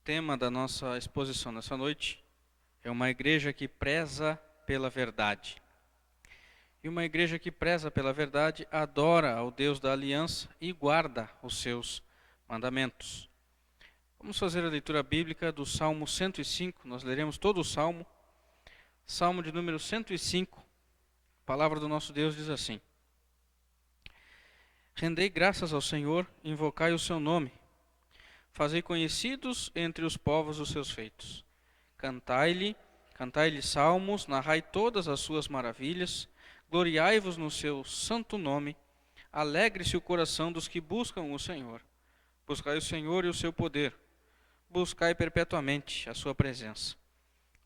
tema da nossa exposição nessa noite é uma igreja que preza pela verdade. E uma igreja que preza pela verdade adora ao Deus da aliança e guarda os seus mandamentos. Vamos fazer a leitura bíblica do Salmo 105, nós leremos todo o Salmo. Salmo de número 105, a palavra do nosso Deus diz assim: Rendei graças ao Senhor, invocai o seu nome. Fazei conhecidos entre os povos os seus feitos. Cantai-lhe salmos, narrai todas as suas maravilhas, gloriai-vos no seu santo nome, alegre-se o coração dos que buscam o Senhor. Buscai o Senhor e o seu poder, buscai perpetuamente a sua presença.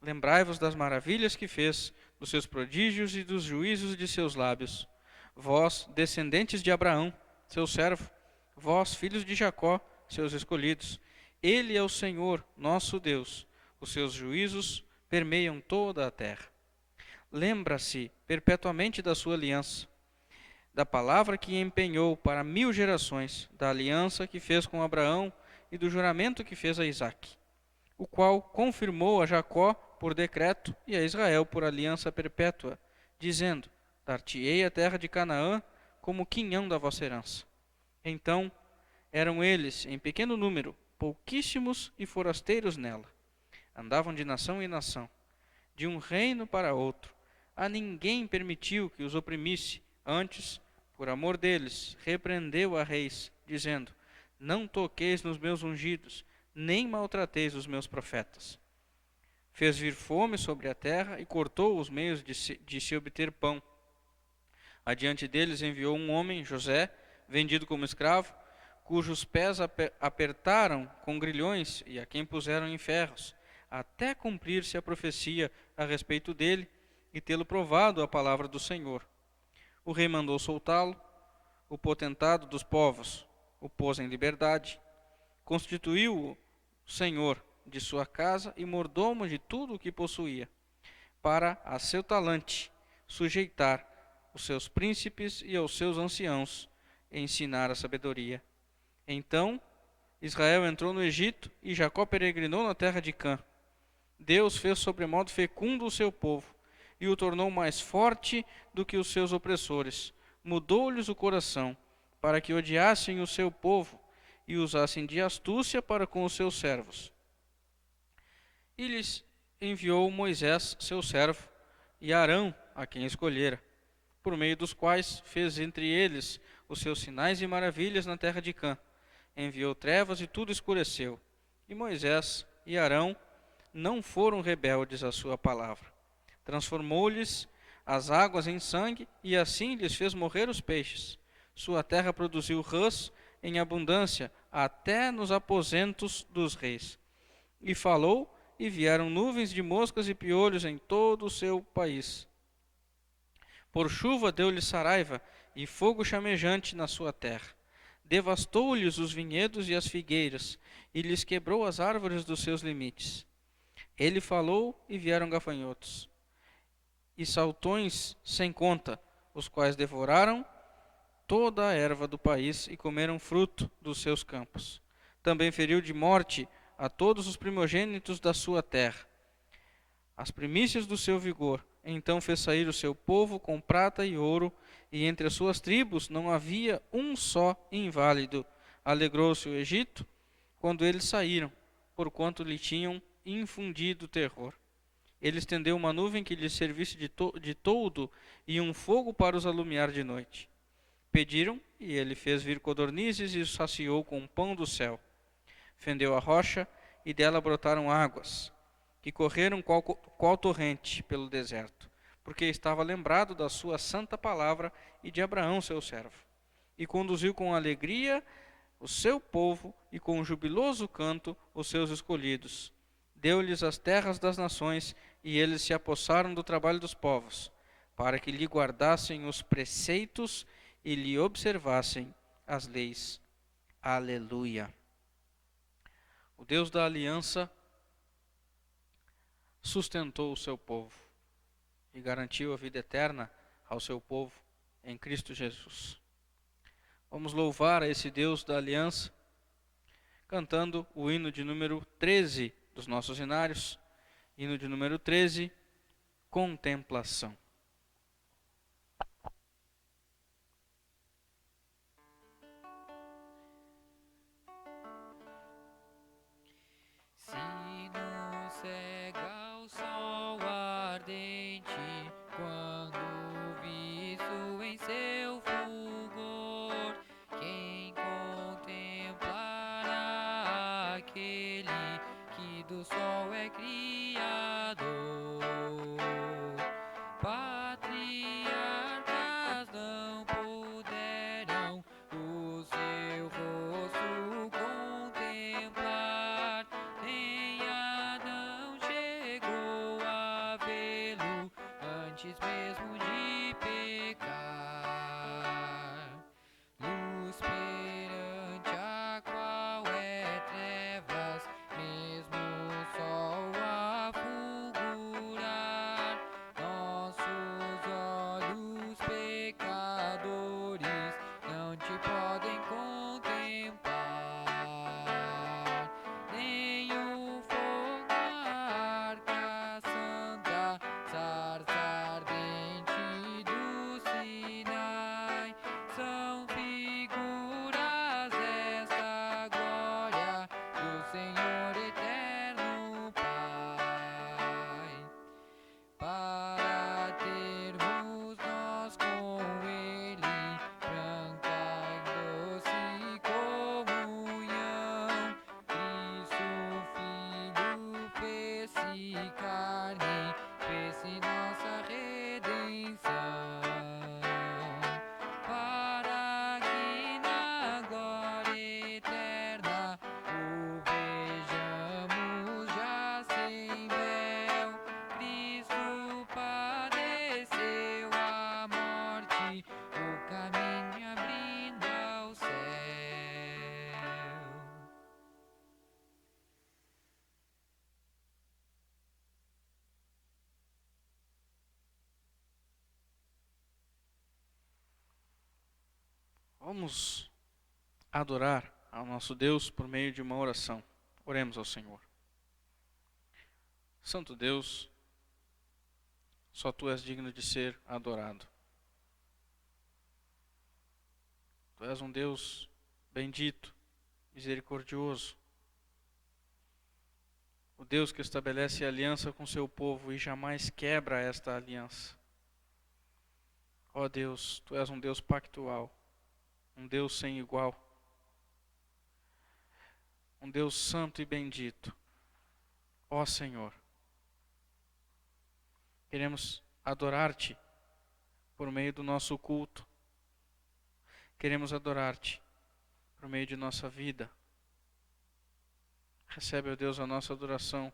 Lembrai-vos das maravilhas que fez, dos seus prodígios e dos juízos de seus lábios. Vós, descendentes de Abraão, seu servo, vós, filhos de Jacó, seus escolhidos. Ele é o Senhor, nosso Deus. Os seus juízos permeiam toda a terra. Lembra-se perpetuamente da sua aliança, da palavra que empenhou para 1000 gerações, da aliança que fez com Abraão e do juramento que fez a Isaque, o qual confirmou a Jacó por decreto e a Israel por aliança perpétua, dizendo: Dar-te-ei a terra de Canaã como quinhão da vossa herança. Então eram eles, em pequeno número, pouquíssimos e forasteiros nela. Andavam de nação em nação, de um reino para outro. A ninguém permitiu que os oprimisse. Antes, por amor deles, repreendeu a reis, dizendo: Não toqueis nos meus ungidos, nem maltrateis os meus profetas. Fez vir fome sobre a terra e cortou os meios de se obter pão. Adiante deles enviou um homem, José, vendido como escravo, cujos pés apertaram com grilhões e a quem puseram em ferros, até cumprir-se a profecia a respeito dele e tê-lo provado a palavra do Senhor. O rei mandou soltá-lo, o potentado dos povos o pôs em liberdade, constituiu-o senhor de sua casa e mordomo de tudo o que possuía, para a seu talante sujeitar os seus príncipes e aos seus anciãos, ensinar a sabedoria. Então Israel entrou no Egito e Jacó peregrinou na terra de Cã. Deus fez sobremodo fecundo o seu povo e o tornou mais forte do que os seus opressores. Mudou-lhes o coração para que odiassem o seu povo e usassem de astúcia para com os seus servos. E lhes enviou Moisés, seu servo, e Arão, a quem escolhera, por meio dos quais fez entre eles os seus sinais e maravilhas na terra de Cã. Enviou trevas e tudo escureceu. E Moisés e Arão não foram rebeldes à sua palavra. Transformou-lhes as águas em sangue e assim lhes fez morrer os peixes. Sua terra produziu rãs em abundância até nos aposentos dos reis. E falou, e vieram nuvens de moscas e piolhos em todo o seu país. Por chuva deu-lhes saraiva e fogo chamejante na sua terra. Devastou-lhes os vinhedos e as figueiras, e lhes quebrou as árvores dos seus limites. Ele falou, e vieram gafanhotos, e saltões sem conta, os quais devoraram toda a erva do país e comeram fruto dos seus campos. Também feriu de morte a todos os primogênitos da sua terra, as primícias do seu vigor. Então fez sair o seu povo com prata e ouro, e entre as suas tribos não havia um só inválido. Alegrou-se o Egito quando eles saíram, porquanto lhe tinham infundido terror. Ele estendeu uma nuvem que lhes servisse de toldo e um fogo para os alumiar de noite. Pediram, e ele fez vir codornizes e os saciou com o pão do céu. Fendeu a rocha, e dela brotaram águas, que correram qual torrente pelo deserto, porque estava lembrado da sua santa palavra e de Abraão seu servo. E conduziu com alegria o seu povo e com jubiloso canto os seus escolhidos. Deu-lhes as terras das nações, e eles se apossaram do trabalho dos povos, para que lhe guardassem os preceitos e lhe observassem as leis. Aleluia. O Deus da aliança sustentou o seu povo e garantiu a vida eterna ao seu povo em Cristo Jesus. Vamos louvar a esse Deus da aliança, cantando o hino de número 13 dos nossos hinários. Hino de número 13, Contemplação. Do sol é criador, patriarcas não puderam o seu rosto contemplar, nem Adão chegou a vê-lo antes mesmo de pecar. Luz perante a qual é trevas, mesmo o sol a fulgurar. Nossos olhos pecadores não te podem contemplar, nem o fogo na arca santa, sarça ardente do Sinai, são figuras desta glória do Senhor eterno Pai. Para termos nós com Ele franca e doce comunhão, Cristo Filho fez-se carne, fez-se nossa redenção, para que na glória eterna o vejamos já sem véu. Cristo padeceu a morte, o caminho abrindo ao céu. Vamos adorar ao nosso Deus por meio de uma oração. Oremos ao Senhor. Santo Deus, só Tu és digno de ser adorado. Tu és um Deus bendito, misericordioso. O Deus que estabelece aliança com seu povo e jamais quebra esta aliança. Ó Deus, Tu és um Deus pactual, um Deus sem igual, um Deus santo e bendito. Ó Senhor, queremos adorar-Te por meio do nosso culto. Queremos adorar-Te por meio de nossa vida. Recebe, ó Deus, a nossa adoração,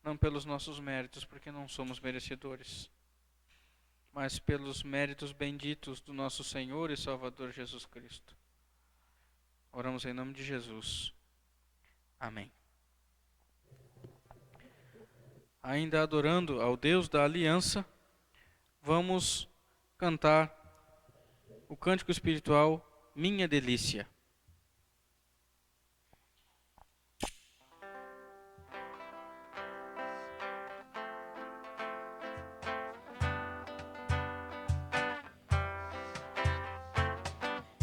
não pelos nossos méritos, porque não somos merecedores, mas pelos méritos benditos do nosso Senhor e Salvador Jesus Cristo. Oramos em nome de Jesus. Amém. Ainda adorando ao Deus da aliança, vamos cantar o cântico espiritual Minha Delícia.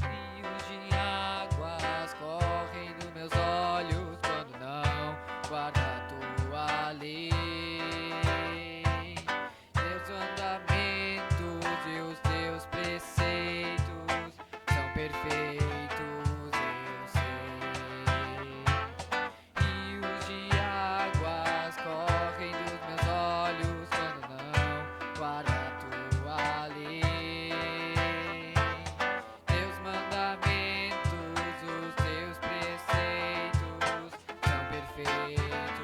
Rios de águas correm nos meus olhos quando não guardo a tua lei. Teus mandamentos e os teus preceitos são perfeitos, eu sei. Rios de águas correm nos meus olhos quando não guardo a tua lei. Teus mandamentos, os teus preceitos são perfeitos,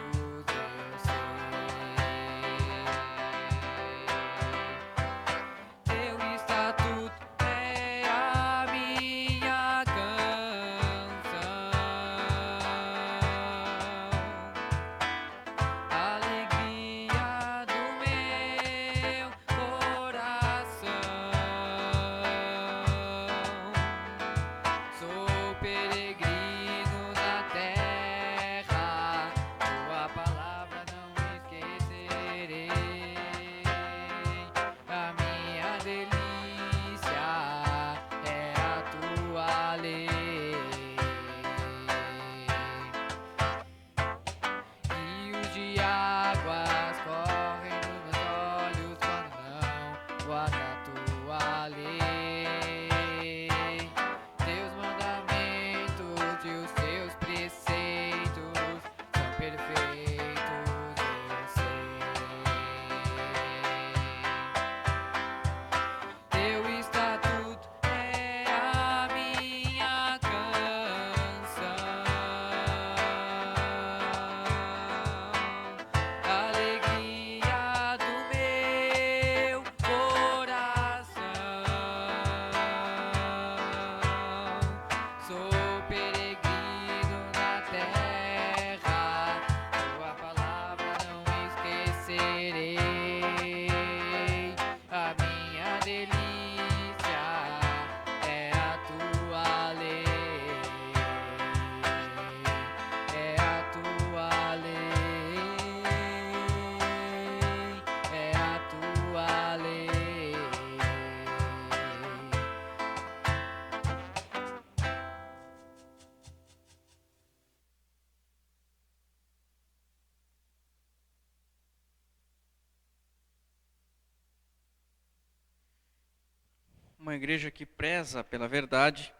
Uma igreja que preza pela verdade,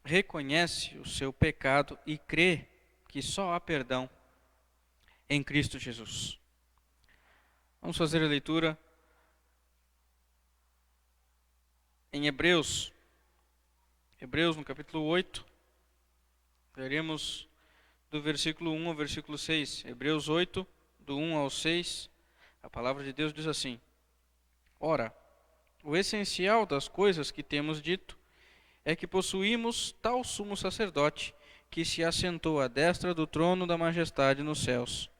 reconhece o seu pecado e crê que só há perdão em Cristo Jesus. Vamos fazer a leitura em Hebreus. Hebreus, no capítulo 8, veremos do versículo 1 ao versículo 6. Hebreus 8, do 1 ao 6, a palavra de Deus diz assim: Ora, o essencial das coisas que temos dito é que possuímos tal sumo sacerdote que se assentou à destra do trono da majestade nos céus,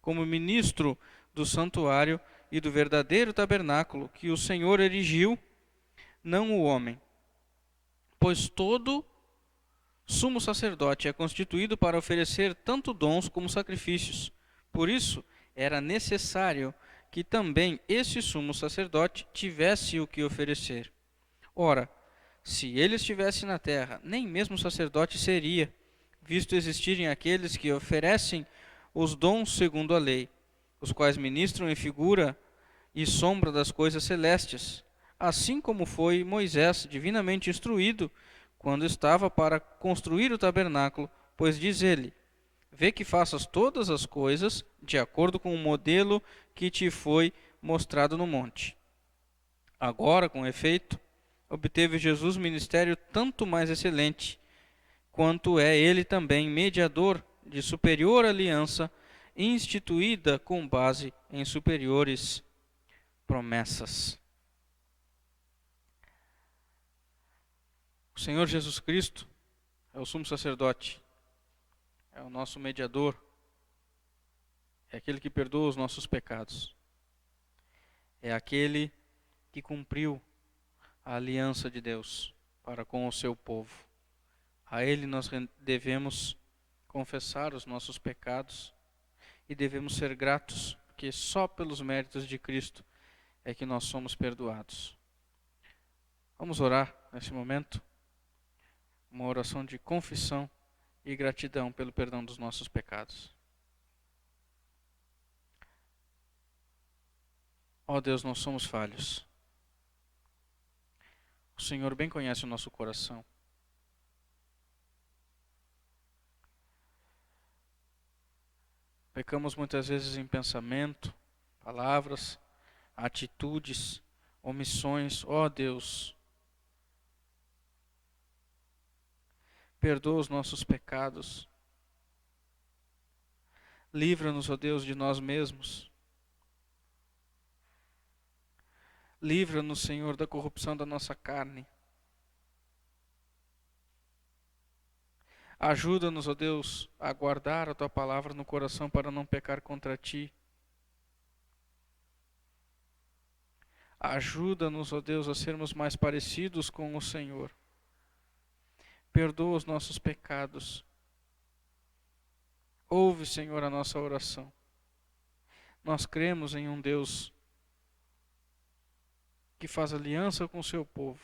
como ministro do santuário e do verdadeiro tabernáculo que o Senhor erigiu, não o homem. Pois todo sumo sacerdote é constituído para oferecer tanto dons como sacrifícios. Por isso, era necessário que também esse sumo sacerdote tivesse o que oferecer. Ora, se ele estivesse na terra, nem mesmo sacerdote seria, visto existirem aqueles que oferecem os dons segundo a lei, os quais ministram em figura e sombra das coisas celestes, assim como foi Moisés divinamente instruído quando estava para construir o tabernáculo, pois diz ele: vê que faças todas as coisas de acordo com o modelo que te foi mostrado no monte. Agora, com efeito, obteve Jesus ministério tanto mais excelente, quanto é ele também mediador de superior aliança, instituída com base em superiores promessas. O Senhor Jesus Cristo é o sumo sacerdote, é o nosso mediador, é aquele que perdoa os nossos pecados, é aquele que cumpriu a aliança de Deus para com o seu povo. A Ele nós devemos confessar os nossos pecados e devemos ser gratos, porque só pelos méritos de Cristo é que nós somos perdoados. Vamos orar nesse momento, uma oração de confissão e gratidão pelo perdão dos nossos pecados. Ó Deus, nós somos falhos. O Senhor bem conhece o nosso coração. Pecamos muitas vezes em pensamento, palavras, atitudes, omissões. Ó Deus, perdoa os nossos pecados. Livra-nos, ó Deus, de nós mesmos. Livra-nos, Senhor, da corrupção da nossa carne. Ajuda-nos, ó Deus, a guardar a Tua palavra no coração para não pecar contra Ti. Ajuda-nos, ó Deus, a sermos mais parecidos com o Senhor. Perdoa os nossos pecados. Ouve, Senhor, a nossa oração. Nós cremos em um Deus que faz aliança com o seu povo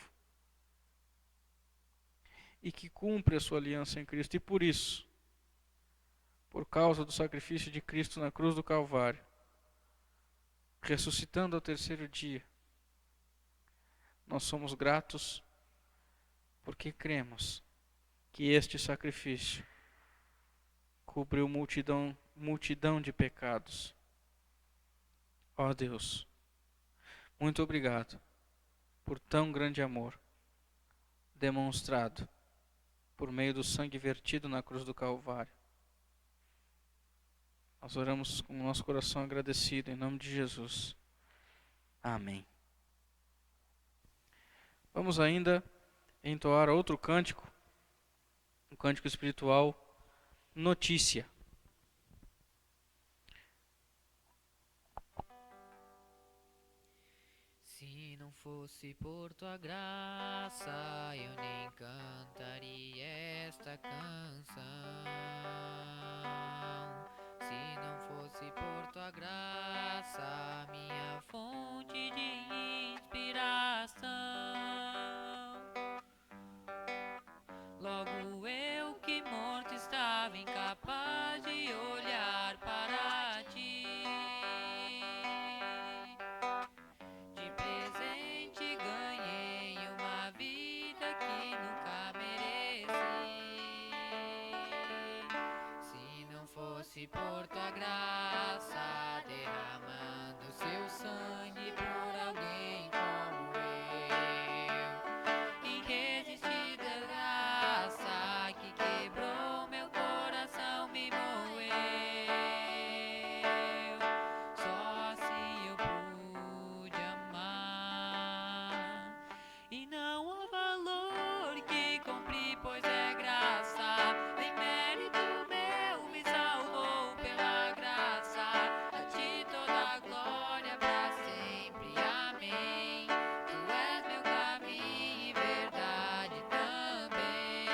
e que cumpre a sua aliança em Cristo. E por isso, por causa do sacrifício de Cristo na cruz do Calvário, ressuscitando ao terceiro dia, nós somos gratos porque cremos que este sacrifício cobriu multidão de pecados. Ó Deus, muito obrigado por tão grande amor demonstrado por meio do sangue vertido na cruz do Calvário. Nós oramos com o nosso coração agradecido em nome de Jesus. Amém. Vamos ainda entoar outro cântico, um cântico espiritual, Notícia. Se não fosse por tua graça, eu nem cantaria esta canção. Se não fosse por tua graça, minha fonte de inspiração. Logo eu que morto estava, incapaz de olhar para ti. De presente ganhei fosse por tua graça, derramando seu sangue por alguém como eu, irresistível graça que quebrou meu coração, me moeu. Só assim eu pude amar, e não há valor que compre, pois é graça, nem mérito meu me salvou pela graça. A ti toda a glória pra sempre, amém. Tu és meu caminho e verdade também.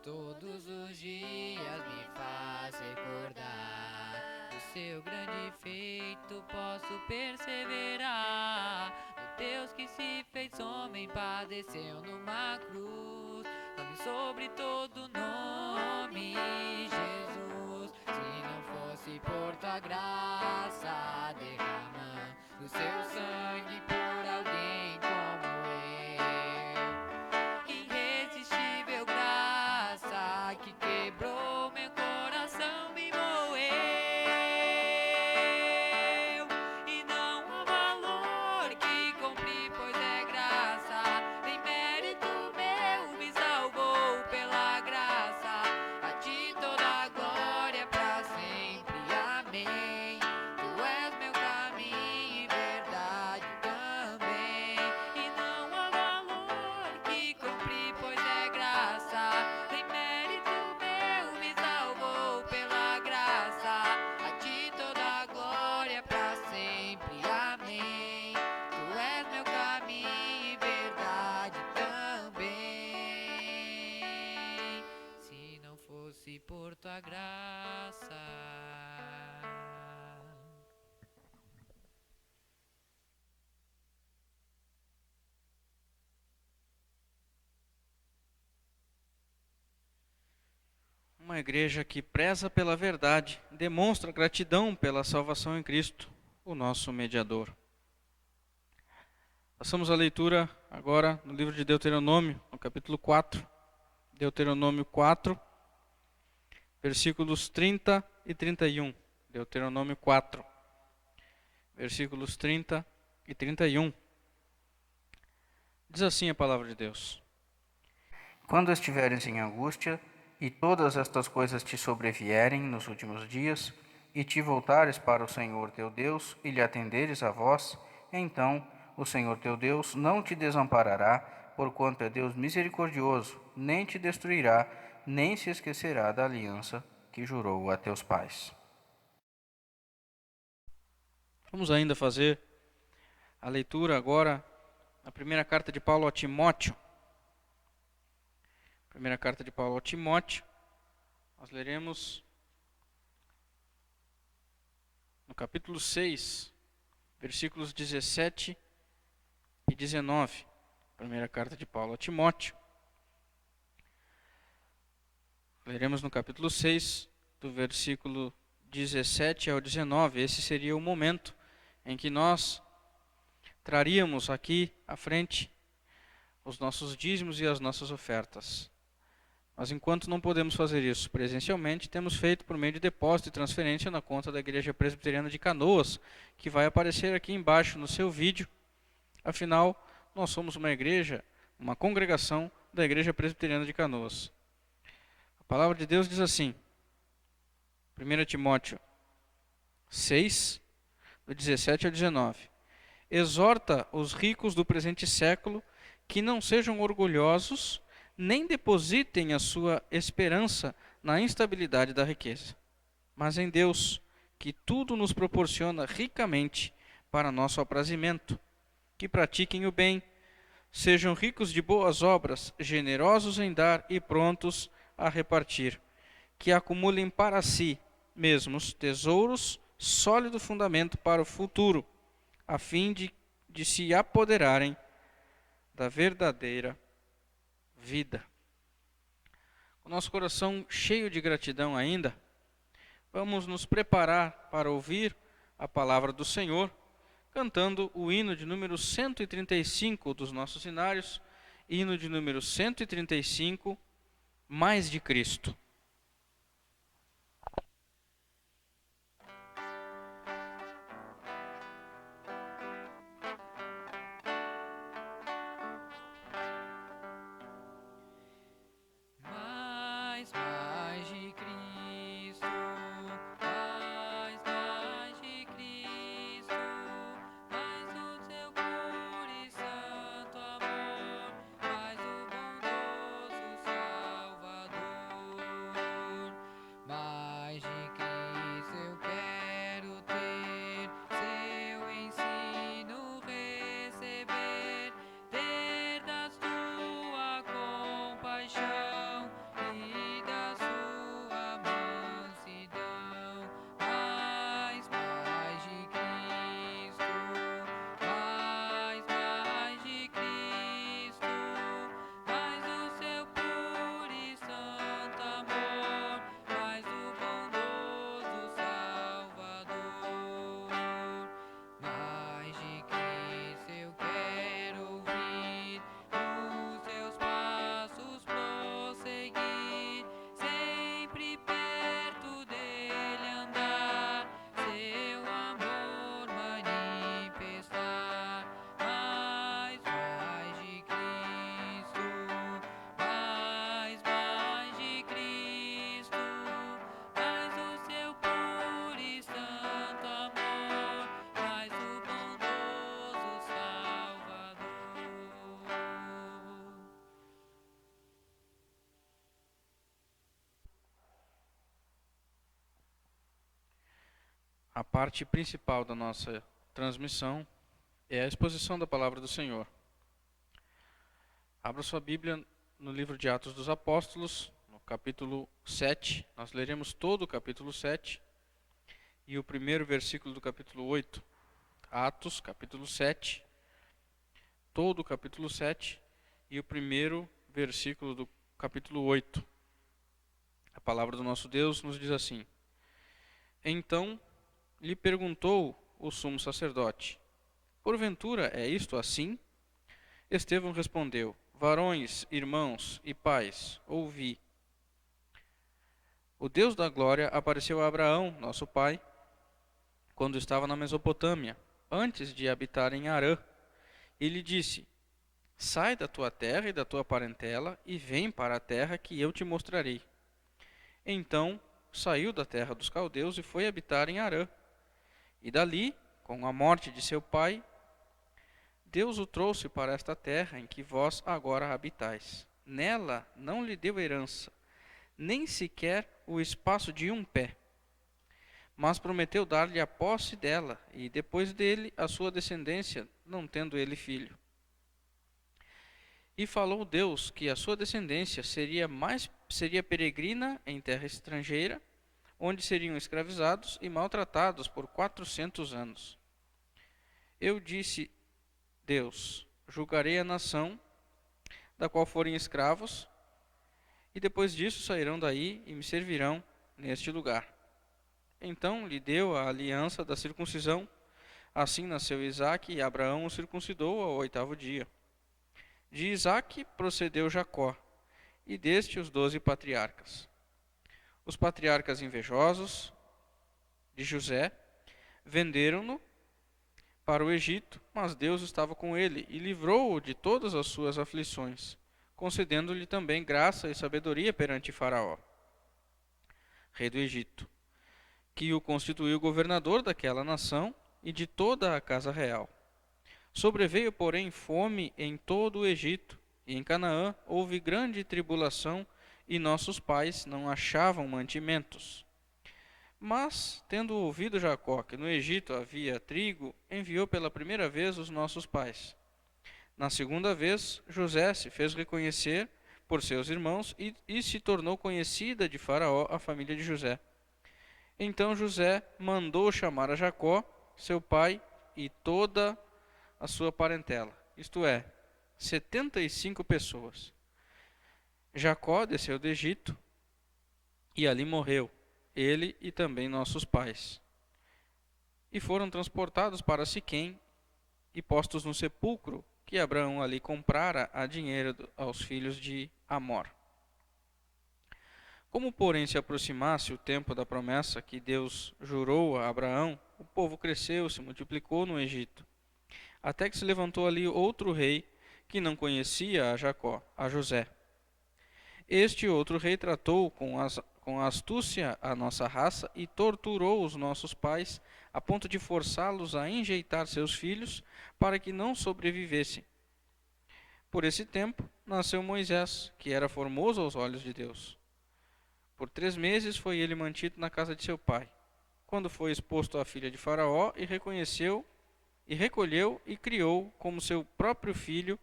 Todos os dias me faz recordar do seu grande feito, posso perseverar. O Deus que se fez homem padeceu numa cruz, nome sobre todo nome, Jesus. Se não fosse por tua graça, derramando o seu sangue por alguém como eu, irresistível graça que quebrou meu coração, me moeu. E não há valor que compre, pois é graça, nem mérito meu me salvou pela graça. A ti toda a glória pra sempre, amém. Tu és meu caminho e verdade também. E não há valor que compre, pois é graça, nem mérito meu me salvou pela graça. A ti toda a glória pra sempre, amém. Tu és meu caminho e verdade também. Se não fosse por tua graça. Uma igreja que preza pela verdade, demonstra gratidão pela salvação em Cristo, o nosso mediador. Passamos a leitura agora no livro de Deuteronômio, no capítulo 4. Deuteronômio 4, versículos 30 e 31. Deuteronômio 4, versículos 30 e 31. Diz assim a palavra de Deus: Quando estiveres em angústia, e todas estas coisas te sobrevierem nos últimos dias, e te voltares para o Senhor teu Deus, e lhe atenderes a voz, então o Senhor teu Deus não te desamparará, porquanto é Deus misericordioso, nem te destruirá, nem se esquecerá da aliança que jurou a teus pais. Vamos ainda fazer a leitura agora na primeira carta de Paulo a Timóteo. Primeira carta de Paulo a Timóteo, nós leremos no capítulo 6, versículos 17 e 19. Primeira carta de Paulo a Timóteo. Leremos no capítulo 6, do versículo 17 ao 19. Esse seria o momento em que nós traríamos aqui à frente os nossos dízimos e as nossas ofertas. Mas enquanto não podemos fazer isso presencialmente, temos feito por meio de depósito e transferência na conta da Igreja Presbiteriana de Canoas, que vai aparecer aqui embaixo no seu vídeo. Afinal, nós somos uma igreja, uma congregação da Igreja Presbiteriana de Canoas. A palavra de Deus diz assim, 1 Timóteo 6, do 17 ao 19. Exorta os ricos do presente século que não sejam orgulhosos, nem depositem a sua esperança na instabilidade da riqueza, mas em Deus, que tudo nos proporciona ricamente para nosso aprazimento. Que pratiquem o bem, sejam ricos de boas obras, generosos em dar e prontos a repartir. Que acumulem para si mesmos tesouros, sólido fundamento para o futuro, a fim de se apoderarem da verdadeira vida. Com o nosso coração cheio de gratidão ainda, vamos nos preparar para ouvir a palavra do Senhor, cantando o hino de número 135 dos nossos hinários, hino de número 135, Mais de Cristo. A parte principal da nossa transmissão é a exposição da palavra do Senhor. Abra sua Bíblia no livro de Atos dos Apóstolos, no capítulo 7. Nós leremos todo o capítulo 7 e o primeiro versículo do capítulo 8. Atos, capítulo 7, todo o capítulo 7 e o primeiro versículo do capítulo 8. A palavra do nosso Deus nos diz assim: Então lhe perguntou o sumo sacerdote: Porventura é isto assim? Estevão respondeu: Varões, irmãos e pais, ouvi. O Deus da glória apareceu a Abraão, nosso pai, quando estava na Mesopotâmia, antes de habitar em Harã, e lhe disse: Sai da tua terra e da tua parentela e vem para a terra que eu te mostrarei. Então saiu da terra dos caldeus e foi habitar em Harã. E dali, com a morte de seu pai, Deus o trouxe para esta terra em que vós agora habitais. Nela não lhe deu herança, nem sequer o espaço de um pé, mas prometeu dar-lhe a posse dela, e depois dele a sua descendência, não tendo ele filho. E falou Deus que a sua descendência seria peregrina em terra estrangeira, onde seriam escravizados e maltratados por 400 anos. Eu disse, Deus, julgarei a nação da qual forem escravos, e depois disso sairão daí e me servirão neste lugar. Então lhe deu a aliança da circuncisão. Assim nasceu Isaque, e Abraão o circuncidou ao 8º dia. De Isaque procedeu Jacó, e deste os 12 patriarcas. Os patriarcas invejosos de José venderam-no para o Egito, mas Deus estava com ele e livrou-o de todas as suas aflições, concedendo-lhe também graça e sabedoria perante Faraó, rei do Egito, que o constituiu governador daquela nação e de toda a casa real. Sobreveio, porém, fome em todo o Egito, e em Canaã houve grande tribulação, e nossos pais não achavam mantimentos. Mas, tendo ouvido Jacó que no Egito havia trigo, enviou pela primeira vez os nossos pais. Na segunda vez, José se fez reconhecer por seus irmãos e se tornou conhecida de Faraó a família de José. Então José mandou chamar a Jacó, seu pai, e toda a sua parentela, isto é, 75 pessoas. Jacó desceu do Egito e ali morreu, ele e também nossos pais. E foram transportados para Siquém e postos no sepulcro que Abraão ali comprara a dinheiro aos filhos de Amor. Como, porém, se aproximasse o tempo da promessa que Deus jurou a Abraão, o povo cresceu, se multiplicou no Egito, até que se levantou ali outro rei que não conhecia a Jacó, a José. Este outro rei tratou com astúcia a nossa raça e torturou os nossos pais, a ponto de forçá-los a enjeitar seus filhos para que não sobrevivessem. Por esse tempo, nasceu Moisés, que era formoso aos olhos de Deus. Por 3 meses foi ele mantido na casa de seu pai, quando foi exposto à filha de Faraó, e recolheu e criou como seu próprio filho.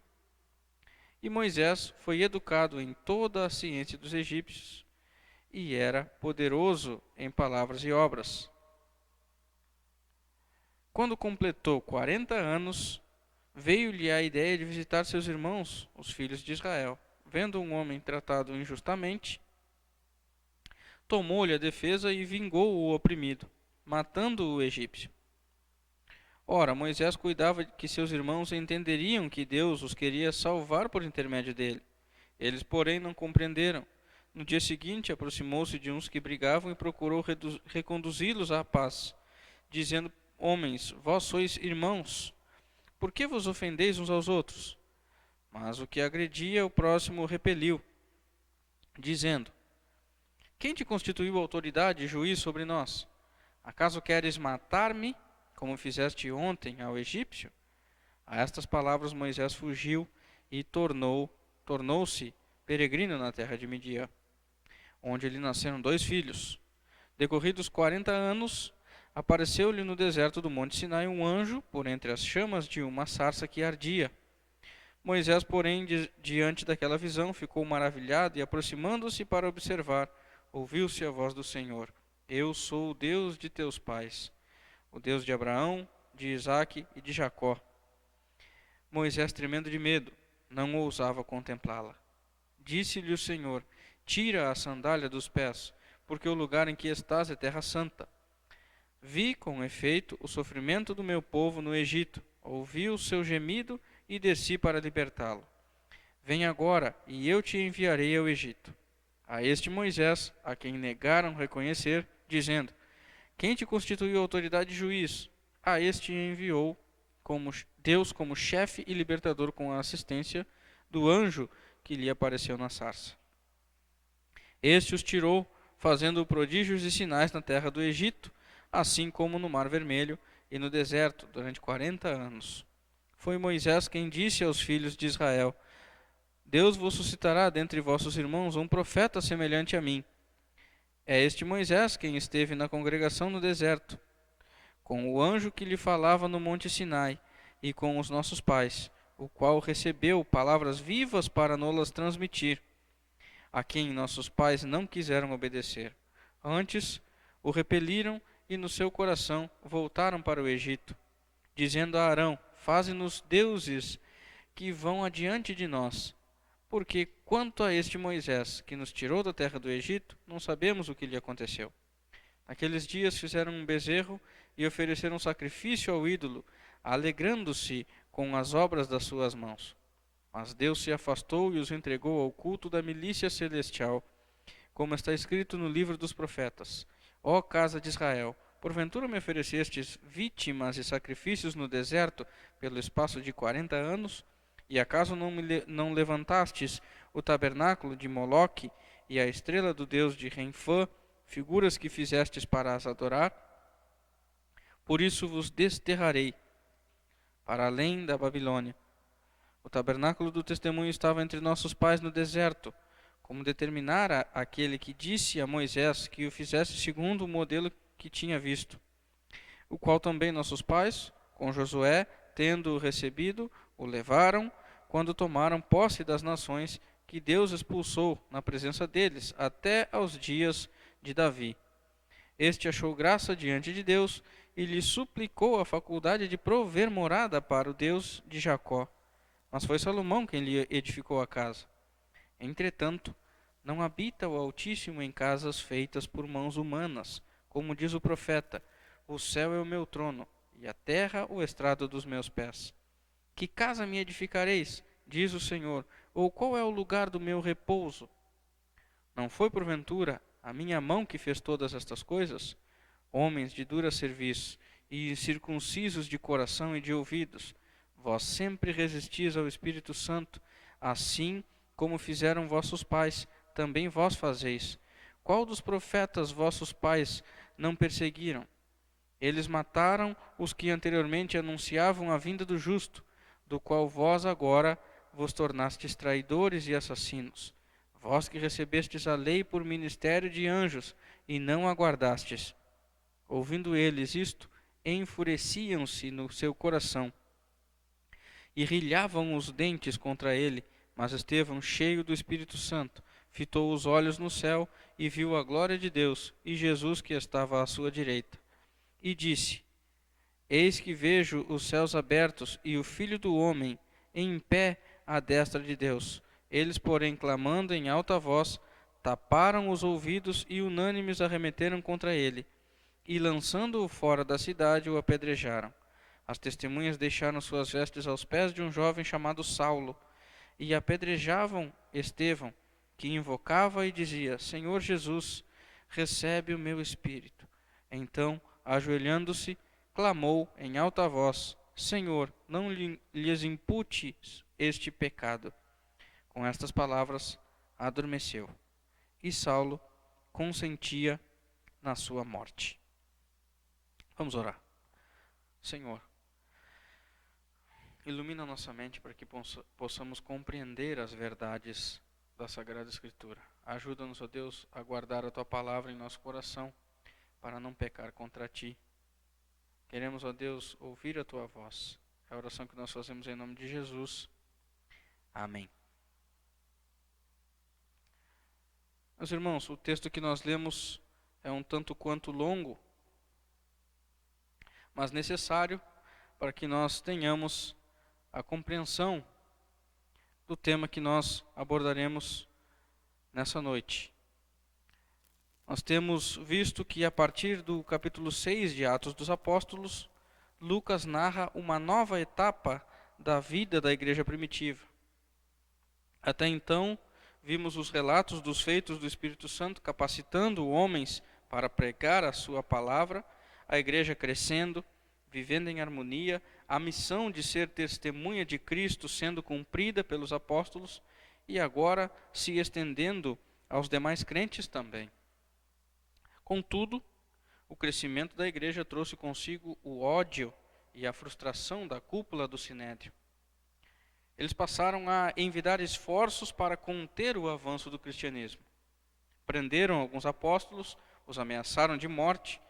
E Moisés foi educado em toda a ciência dos egípcios, e era poderoso em palavras e obras. Quando completou 40 anos, veio-lhe a ideia de visitar seus irmãos, os filhos de Israel. Vendo um homem tratado injustamente, tomou-lhe a defesa e vingou o oprimido, matando o egípcio. Ora, Moisés cuidava de que seus irmãos entenderiam que Deus os queria salvar por intermédio dele. Eles, porém, não compreenderam. No dia seguinte, aproximou-se de uns que brigavam e procurou reconduzi-los à paz, dizendo: Homens, vós sois irmãos, por que vos ofendeis uns aos outros? Mas o que agredia o próximo repeliu, dizendo: Quem te constituiu autoridade e juiz sobre nós? Acaso queres matar-me, como fizeste ontem ao egípcio? A estas palavras Moisés fugiu e tornou-se peregrino na terra de Midian, onde lhe nasceram 2 filhos. Decorridos 40 anos, apareceu-lhe no deserto do monte Sinai um anjo por entre as chamas de uma sarça que ardia. Moisés, porém, diante daquela visão, ficou maravilhado e, aproximando-se para observar, ouviu-se a voz do Senhor: Eu sou o Deus de teus pais, o Deus de Abraão, de Isaque e de Jacó. Moisés, tremendo de medo, não ousava contemplá-la. Disse-lhe o Senhor: Tira a sandália dos pés, porque o lugar em que estás é terra santa. Vi, com efeito, o sofrimento do meu povo no Egito, ouvi o seu gemido e desci para libertá-lo. Vem agora, e eu te enviarei ao Egito. A este Moisés, a quem negaram reconhecer, dizendo: Quem te constituiu autoridade e juiz? A este enviou Deus como chefe e libertador com a assistência do anjo que lhe apareceu na sarça. Este os tirou, fazendo prodígios e sinais na terra do Egito, assim como no Mar Vermelho e no deserto, durante 40 anos. Foi Moisés quem disse aos filhos de Israel: Deus vos suscitará dentre vossos irmãos um profeta semelhante a mim. É este Moisés quem esteve na congregação no deserto, com o anjo que lhe falava no monte Sinai, e com os nossos pais, o qual recebeu palavras vivas para nos-las transmitir, a quem nossos pais não quiseram obedecer. Antes, o repeliram e no seu coração voltaram para o Egito, dizendo a Arão: Faze-nos deuses que vão adiante de nós. Porque quanto a este Moisés, que nos tirou da terra do Egito, não sabemos o que lhe aconteceu. Naqueles dias fizeram um bezerro e ofereceram um sacrifício ao ídolo, alegrando-se com as obras das suas mãos. Mas Deus se afastou e os entregou ao culto da milícia celestial, como está escrito no livro dos profetas: Ó casa de Israel, porventura me oferecestes vítimas e sacrifícios no deserto pelo espaço de 40 anos? E acaso não levantastes o tabernáculo de Moloque e a estrela do deus de Renfã, figuras que fizestes para as adorar? Por isso vos desterrarei para além da Babilônia. O tabernáculo do testemunho estava entre nossos pais no deserto, como determinara aquele que disse a Moisés que o fizesse segundo o modelo que tinha visto, o qual também nossos pais, com Josué, tendo-o recebido, o levaram quando tomaram posse das nações que Deus expulsou na presença deles, até aos dias de Davi. Este achou graça diante de Deus e lhe suplicou a faculdade de prover morada para o Deus de Jacó. Mas foi Salomão quem lhe edificou a casa. Entretanto, não habita o Altíssimo em casas feitas por mãos humanas, como diz o profeta: O céu é o meu trono, e a terra o estrado dos meus pés. Que casa me edificareis, diz o Senhor, ou qual é o lugar do meu repouso? Não foi porventura a minha mão que fez todas estas coisas? Homens de dura serviço e incircuncisos de coração e de ouvidos, vós sempre resistis ao Espírito Santo, assim como fizeram vossos pais, também vós fazeis. Qual dos profetas vossos pais não perseguiram? Eles mataram os que anteriormente anunciavam a vinda do justo, do qual vós agora vos tornastes traidores e assassinos. Vós que recebestes a lei por ministério de anjos, e não aguardastes. Ouvindo eles isto, enfureciam-se no seu coração, e rilhavam os dentes contra ele. Mas Estevão, cheio do Espírito Santo, fitou os olhos no céu, e viu a glória de Deus, e Jesus que estava à sua direita. E disse: Eis que vejo os céus abertos e o Filho do Homem em pé à destra de Deus. Eles, porém, clamando em alta voz, taparam os ouvidos e unânimes arremeteram contra ele, e lançando-o fora da cidade, o apedrejaram. As testemunhas deixaram suas vestes aos pés de um jovem chamado Saulo, e apedrejavam Estevão, que invocava e dizia: Senhor Jesus, recebe o meu espírito. Então, ajoelhando-se, clamou em alta voz: Senhor, não lhes imputes este pecado. Com estas palavras, adormeceu, e Saulo consentia na sua morte. Vamos orar. Senhor, ilumina nossa mente para que possamos compreender as verdades da Sagrada Escritura. Ajuda-nos, ó Deus, a guardar a Tua palavra em nosso coração, para não pecar contra Ti. Queremos, ó Deus, ouvir a tua voz. É a oração que nós fazemos em nome de Jesus. Amém. Meus irmãos, o texto que nós lemos é um tanto quanto longo, mas necessário para que nós tenhamos a compreensão do tema que nós abordaremos nessa noite. Nós temos visto que a partir do capítulo 6 de Atos dos Apóstolos, Lucas narra uma nova etapa da vida da igreja primitiva. Até então, vimos os relatos dos feitos do Espírito Santo capacitando homens para pregar a sua palavra, a igreja crescendo, vivendo em harmonia, a missão de ser testemunha de Cristo sendo cumprida pelos apóstolos e agora se estendendo aos demais crentes também. Contudo, o crescimento da igreja trouxe consigo o ódio e a frustração da cúpula do Sinédrio. Eles passaram a envidar esforços para conter o avanço do cristianismo. Prenderam alguns apóstolos, os ameaçaram de morte,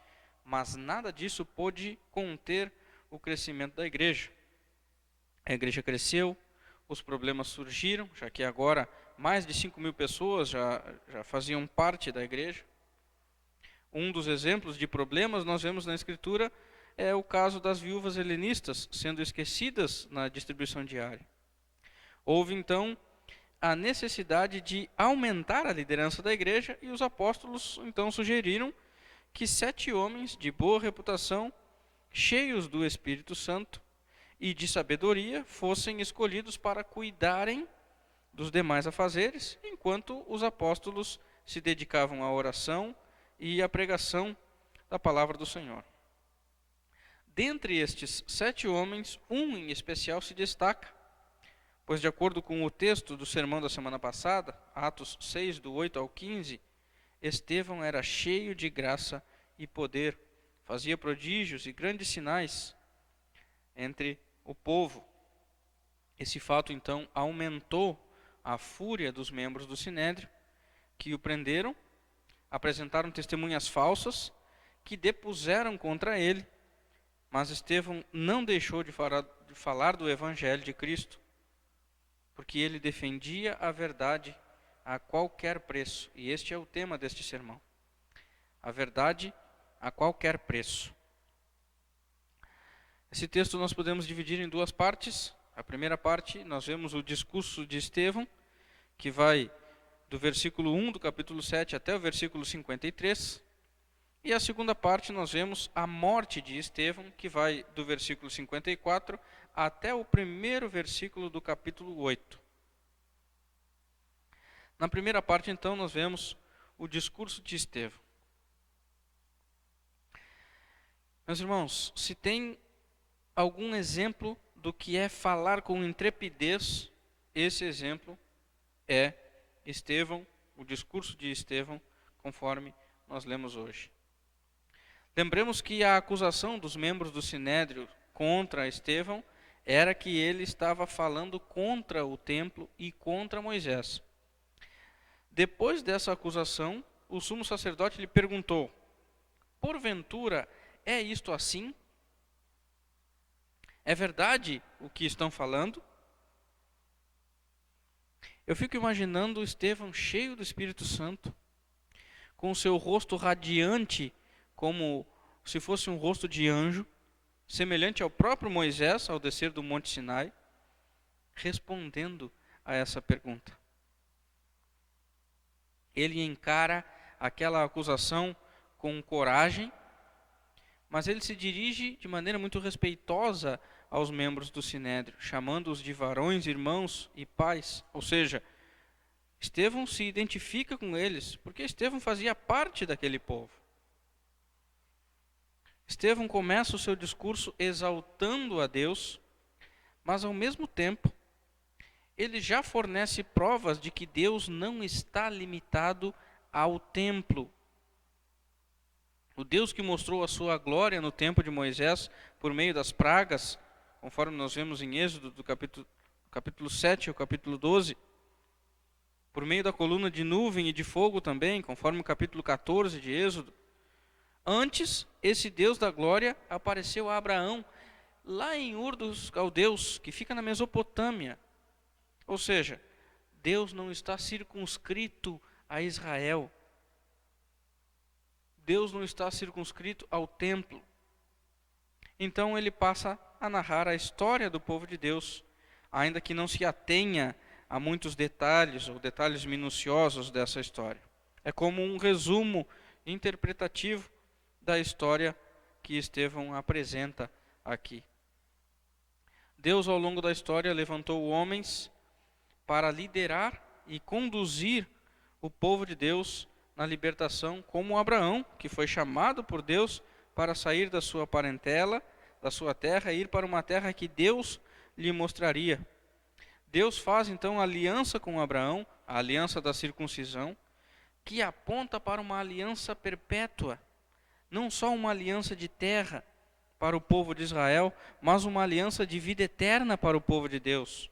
mas nada disso pôde conter o crescimento da igreja. A igreja cresceu, os problemas surgiram, já que agora mais de 5.000 pessoas já faziam parte da igreja. Um dos exemplos de problemas nós vemos na Escritura é o caso das viúvas helenistas sendo esquecidas na distribuição diária. Houve então a necessidade de aumentar a liderança da igreja e os apóstolos então sugeriram que 7 homens de boa reputação, cheios do Espírito Santo e de sabedoria, fossem escolhidos para cuidarem dos demais afazeres, enquanto os apóstolos se dedicavam à oração e à pregação da palavra do Senhor. Dentre estes 7 homens, um em especial se destaca, pois de acordo com o texto do sermão da semana passada, Atos 6, do 8 ao 15, Estevão era cheio de graça e poder, fazia prodígios e grandes sinais entre o povo. Esse fato então aumentou a fúria dos membros do Sinédrio, que o prenderam, apresentaram testemunhas falsas, que depuseram contra ele, mas Estevão não deixou de falar do Evangelho de Cristo, porque ele defendia a verdade a qualquer preço. E este é o tema deste sermão. A verdade a qualquer preço. Esse texto nós podemos dividir em 2 partes. A primeira parte, nós vemos o discurso de Estevão, que vai do versículo 1 do capítulo 7 até o versículo 53. E a segunda parte nós vemos a morte de Estevão, que vai do versículo 54 até o primeiro versículo do capítulo 8. Na primeira parte, então, nós vemos o discurso de Estevão. Meus irmãos, se tem algum exemplo do que é falar com intrepidez, esse exemplo é Estevão, o discurso de Estevão, conforme nós lemos hoje. Lembremos que a acusação dos membros do Sinédrio contra Estevão era que ele estava falando contra o templo e contra Moisés. Depois dessa acusação, o sumo sacerdote lhe perguntou: porventura é isto assim? É verdade o que estão falando? Eu fico imaginando Estevão cheio do Espírito Santo, com o seu rosto radiante, como se fosse um rosto de anjo, semelhante ao próprio Moisés ao descer do Monte Sinai, respondendo a essa pergunta. Ele encara aquela acusação com coragem, mas ele se dirige de maneira muito respeitosa aos membros do Sinédrio, chamando-os de varões, irmãos e pais. Ou seja, Estevão se identifica com eles, porque Estevão fazia parte daquele povo. Estevão começa o seu discurso exaltando a Deus, mas ao mesmo tempo, ele já fornece provas de que Deus não está limitado ao templo. O Deus que mostrou a sua glória no tempo de Moisés por meio das pragas, conforme nós vemos em Êxodo, do capítulo 7 ao capítulo 12, por meio da coluna de nuvem e de fogo também, conforme o capítulo 14 de Êxodo, Antes, esse Deus da glória apareceu a Abraão lá em Ur dos Caldeus, que fica na Mesopotâmia. Ou seja, Deus não está circunscrito a Israel. Deus não está circunscrito ao templo. Então ele passa a narrar a história do povo de Deus, ainda que não se atenha a muitos detalhes ou detalhes minuciosos dessa história. É como um resumo interpretativo da história que Estevão apresenta aqui. Deus, ao longo da história, levantou homens para liderar e conduzir o povo de Deus na libertação, como Abraão, que foi chamado por Deus para sair da sua parentela, da sua terra, e ir para uma terra que Deus lhe mostraria. Deus faz então aliança com Abraão, a aliança da circuncisão, que aponta para uma aliança perpétua, não só uma aliança de terra para o povo de Israel, mas uma aliança de vida eterna para o povo de Deus,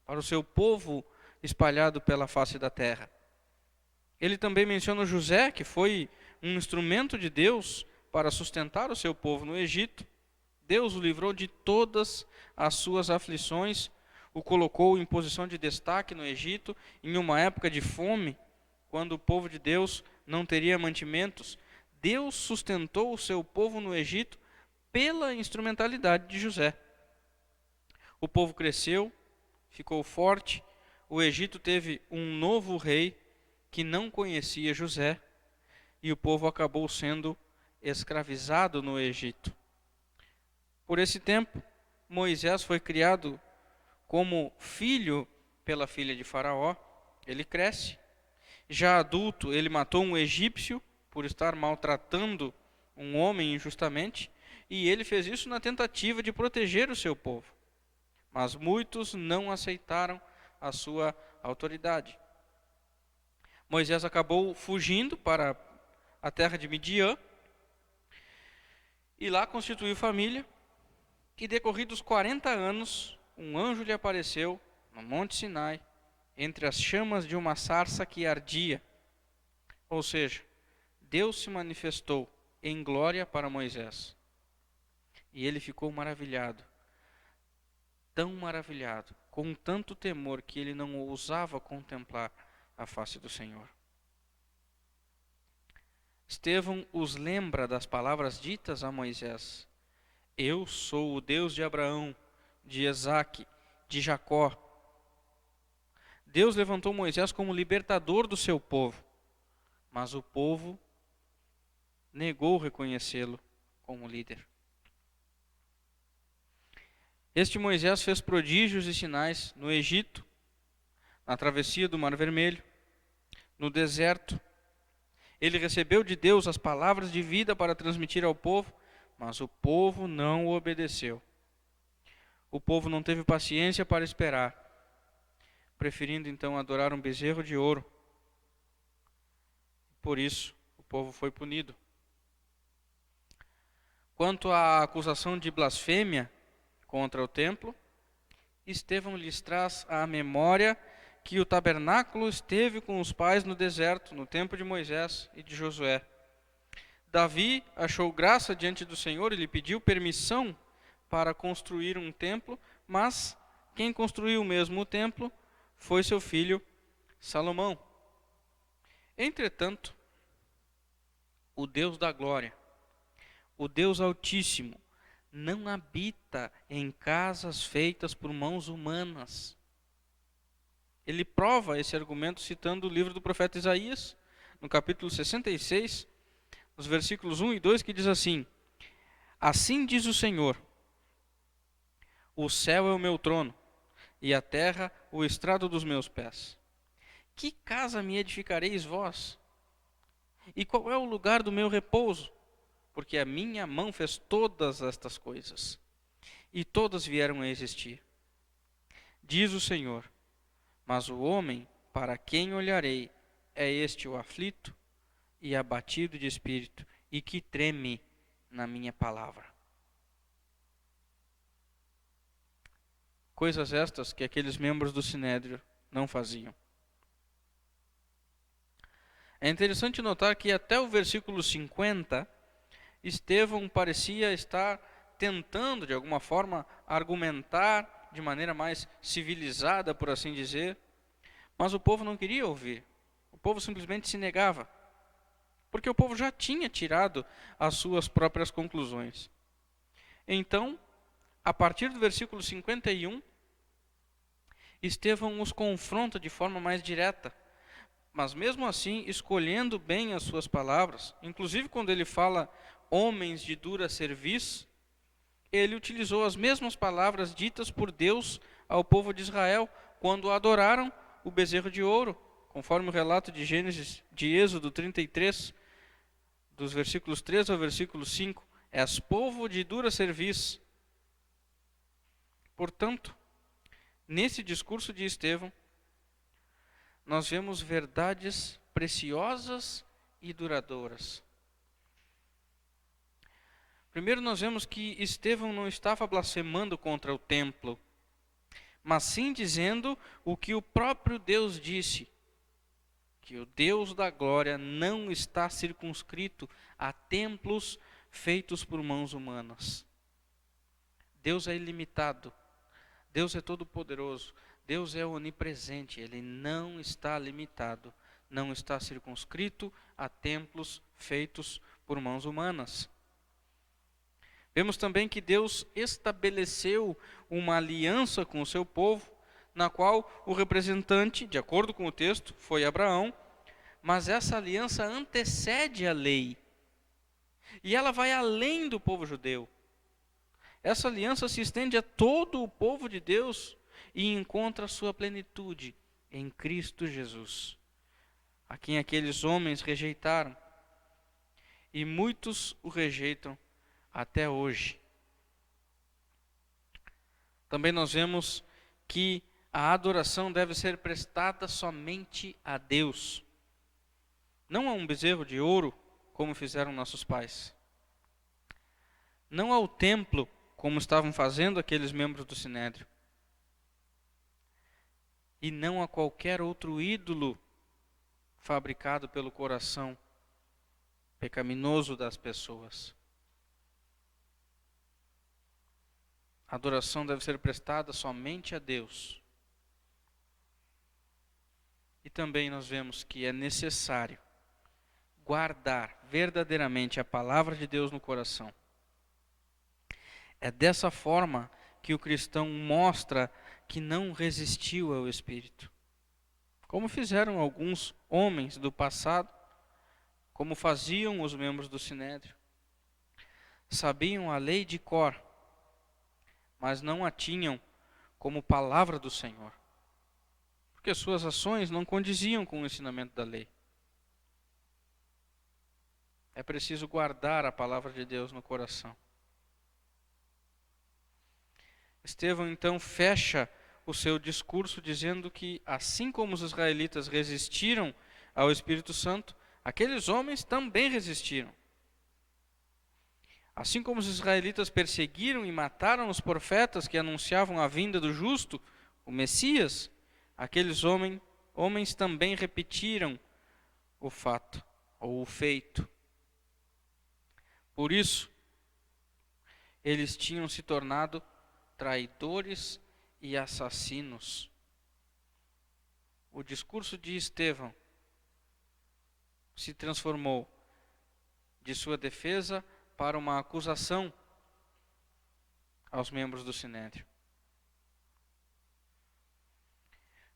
para o seu povo espalhado pela face da terra. Ele também menciona José, que foi um instrumento de Deus para sustentar o seu povo no Egito. Deus o livrou de todas as suas aflições, o colocou em posição de destaque no Egito, em uma época de fome, quando o povo de Deus não teria mantimentos. Deus sustentou o seu povo no Egito pela instrumentalidade de José. O povo cresceu, ficou forte, o Egito teve um novo rei que não conhecia José, e o povo acabou sendo escravizado no Egito. Por esse tempo, Moisés foi criado como filho pela filha de Faraó. Ele cresce. Já adulto, ele matou um egípcio por estar maltratando um homem injustamente, e ele fez isso na tentativa de proteger o seu povo. Mas muitos não aceitaram a sua autoridade. Moisés acabou fugindo para a terra de Midian, e lá constituiu família, e decorridos 40 anos, um anjo lhe apareceu no Monte Sinai, entre as chamas de uma sarça que ardia. Ou seja, Deus se manifestou em glória para Moisés. E ele ficou maravilhado, tão maravilhado, com tanto temor que ele não ousava contemplar a face do Senhor. Estevão os lembra das palavras ditas a Moisés: Eu sou o Deus de Abraão, de Isaque, de Jacó. Deus levantou Moisés como libertador do seu povo, mas o povo negou reconhecê-lo como líder. Este Moisés fez prodígios e sinais no Egito, na travessia do Mar Vermelho, no deserto. Ele recebeu de Deus as palavras de vida para transmitir ao povo, mas o povo não o obedeceu. O povo não teve paciência para esperar, preferindo então adorar um bezerro de ouro. Por isso, o povo foi punido. Quanto à acusação de blasfêmia contra o templo, Estevão lhes traz à memória que o tabernáculo esteve com os pais no deserto, no tempo de Moisés e de Josué. Davi achou graça diante do Senhor e lhe pediu permissão para construir um templo, mas quem construiu mesmo o templo foi seu filho Salomão. Entretanto, o Deus da glória, o Deus Altíssimo, não habita em casas feitas por mãos humanas. Ele prova esse argumento citando o livro do profeta Isaías, no capítulo 66, nos versículos 1 e 2, que diz assim: Assim diz o Senhor, o céu é o meu trono, e a terra o estrado dos meus pés. Que casa me edificareis vós? E qual é o lugar do meu repouso? Porque a minha mão fez todas estas coisas, e todas vieram a existir. Diz o Senhor, mas o homem para quem olharei é este o aflito e abatido de espírito, e que treme na minha palavra. Coisas estas que aqueles membros do Sinédrio não faziam. É interessante notar que até o versículo 50, Estevão parecia estar tentando, de alguma forma, argumentar de maneira mais civilizada, por assim dizer, mas o povo não queria ouvir. O povo simplesmente se negava, porque o povo já tinha tirado as suas próprias conclusões. Então, a partir do versículo 51, Estevão os confronta de forma mais direta, mas mesmo assim escolhendo bem as suas palavras. Inclusive quando ele fala homens de dura cerviz, ele utilizou as mesmas palavras ditas por Deus ao povo de Israel quando adoraram o bezerro de ouro, conforme o relato de Êxodo 33, dos versículos 3 ao versículo 5, és povo de dura cerviz. Portanto, nesse discurso de Estevão, nós vemos verdades preciosas e duradouras. Primeiro, nós vemos que Estevão não estava blasfemando contra o templo, mas sim dizendo o que o próprio Deus disse, que o Deus da glória não está circunscrito a templos feitos por mãos humanas. Deus é ilimitado, Deus é todo-poderoso, Deus é onipresente, Ele não está limitado, não está circunscrito a templos feitos por mãos humanas. Vemos também que Deus estabeleceu uma aliança com o seu povo, na qual o representante, de acordo com o texto, foi Abraão, mas essa aliança antecede a lei, e ela vai além do povo judeu. Essa aliança se estende a todo o povo de Deus e encontra sua plenitude em Cristo Jesus, a quem aqueles homens rejeitaram, e muitos o rejeitam até hoje. Também nós vemos que a adoração deve ser prestada somente a Deus, não a um bezerro de ouro, como fizeram nossos pais, não ao templo, como estavam fazendo aqueles membros do Sinédrio, e não a qualquer outro ídolo fabricado pelo coração pecaminoso das pessoas. A adoração deve ser prestada somente a Deus. E também nós vemos que é necessário guardar verdadeiramente a palavra de Deus no coração. É dessa forma que o cristão mostra que não resistiu ao Espírito, como fizeram alguns homens do passado, como faziam os membros do Sinédrio. Sabiam a lei de cor, mas não a tinham como palavra do Senhor, porque suas ações não condiziam com o ensinamento da lei. É preciso guardar a palavra de Deus no coração. Estevão então fecha o seu discurso dizendo que, assim como os israelitas resistiram ao Espírito Santo, aqueles homens também resistiram. Assim como os israelitas perseguiram e mataram os profetas que anunciavam a vinda do justo, o Messias, aqueles homens também repetiram o fato, ou o feito. Por isso, eles tinham se tornado traidores e assassinos. O discurso de Estevão se transformou de sua defesa para uma acusação aos membros do Sinédrio.